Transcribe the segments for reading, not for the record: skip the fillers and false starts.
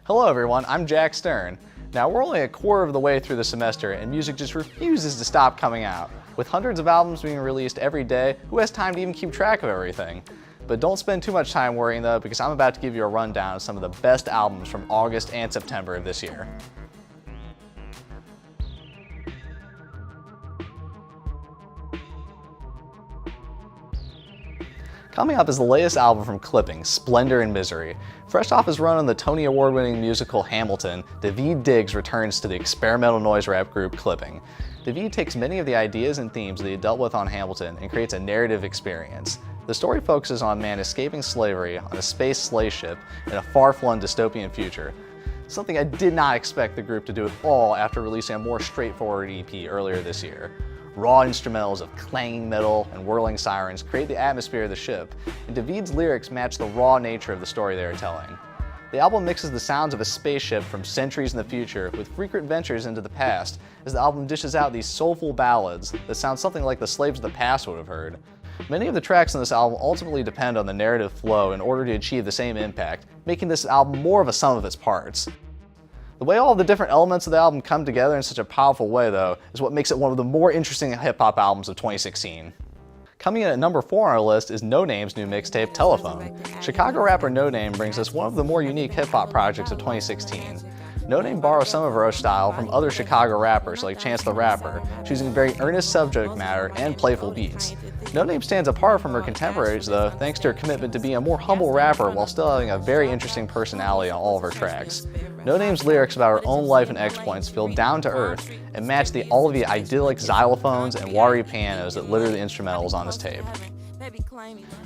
Hello everyone, I'm Jack Stern. Now we're only a quarter of the way through the semester and music just refuses to stop coming out. With hundreds of albums being released every day, who has time to even keep track of everything? But don't spend too much time worrying though, because I'm about to give you a rundown of some of the best albums from August and September of this year. Coming up is the latest album from Clipping, Splendor and Misery. Fresh off his run on the Tony Award-winning musical Hamilton, Daveed Diggs returns to the experimental noise rap group Clipping. Daveed takes many of the ideas and themes that he dealt with on Hamilton and creates a narrative experience. The story focuses on a man escaping slavery on a space slave ship in a far-flung dystopian future. Something I did not expect the group to do at all after releasing a more straightforward EP earlier this year. Raw instrumentals of clanging metal and whirling sirens create the atmosphere of the ship, and Daveed's lyrics match the raw nature of the story they are telling. The album mixes the sounds of a spaceship from centuries in the future with frequent ventures into the past, as the album dishes out these soulful ballads that sound something like the slaves of the past would have heard. Many of the tracks on this album ultimately depend on the narrative flow in order to achieve the same impact, making this album more of a sum of its parts. The way all the different elements of the album come together in such a powerful way, though, is what makes it one of the more interesting hip-hop albums of 2016. Coming in at number 4 on our list is No Name's new mixtape, Telephone. Chicago rapper No Name brings us one of the more unique hip-hop projects of 2016. No Name borrows some of her style from other Chicago rappers like Chance the Rapper, choosing very earnest subject matter and playful beats. No Name stands apart from her contemporaries though, thanks to her commitment to being a more humble rapper while still having a very interesting personality on all of her tracks. No Name's lyrics about her own life and exploits feel down to earth and match all of the idyllic xylophones and watery pianos that litter the instrumentals on this tape.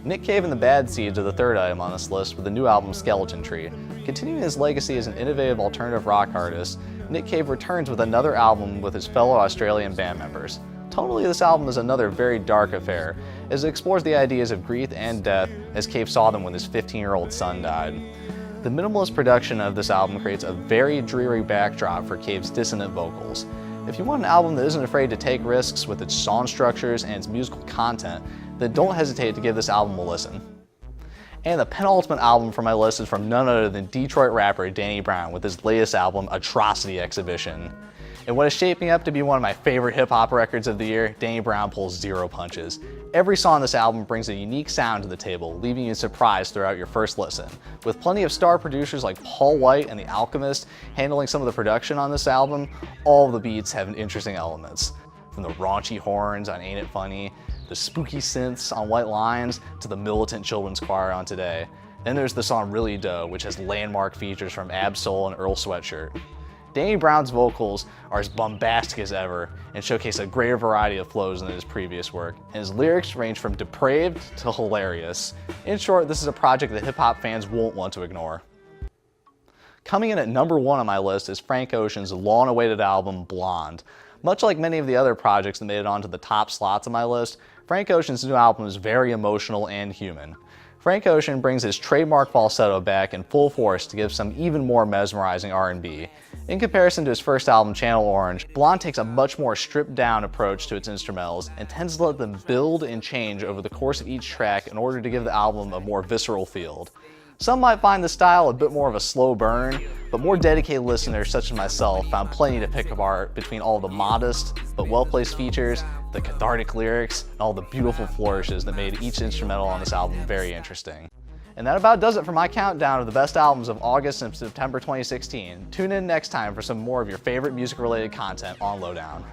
Nick Cave and the Bad Seeds are the third item on this list with the new album Skeleton Tree. Continuing his legacy as an innovative alternative rock artist, Nick Cave returns with another album with his fellow Australian band members. Tonally, this album is another very dark affair, as it explores the ideas of grief and death as Cave saw them when his 15-year-old son died. The minimalist production of this album creates a very dreary backdrop for Cave's dissonant vocals. If you want an album that isn't afraid to take risks with its song structures and its musical content, then don't hesitate to give this album a listen. And the penultimate album from my list is from none other than Detroit rapper Danny Brown with his latest album, Atrocity Exhibition. In what is shaping up to be one of my favorite hip-hop records of the year, Danny Brown pulls zero punches. Every song on this album brings a unique sound to the table, leaving you surprised throughout your first listen. With plenty of star producers like Paul White and The Alchemist handling some of the production on this album, all of the beats have interesting elements. From the raunchy horns on Ain't It Funny, the spooky synths on White Lines, to the militant children's choir on Today. Then there's the song Really Doe, which has landmark features from Ab-Soul and Earl Sweatshirt. Danny Brown's vocals are as bombastic as ever and showcase a greater variety of flows than his previous work, and his lyrics range from depraved to hilarious. In short, this is a project that hip-hop fans won't want to ignore. Coming in at number 1 on my list is Frank Ocean's long-awaited album, Blonde. Much like many of the other projects that made it onto the top slots on my list, Frank Ocean's new album is very emotional and human. Frank Ocean brings his trademark falsetto back in full force to give some even more mesmerizing R&B. In comparison to his first album, Channel Orange, Blonde takes a much more stripped-down approach to its instrumentals and tends to let them build and change over the course of each track in order to give the album a more visceral feel. Some might find the style a bit more of a slow burn, but more dedicated listeners such as myself found plenty to pick apart between all the modest but well-placed features, the cathartic lyrics, and all the beautiful flourishes that made each instrumental on this album very interesting. And that about does it for my countdown of the best albums of August and September 2016. Tune in next time for some more of your favorite music-related content on Lowdown.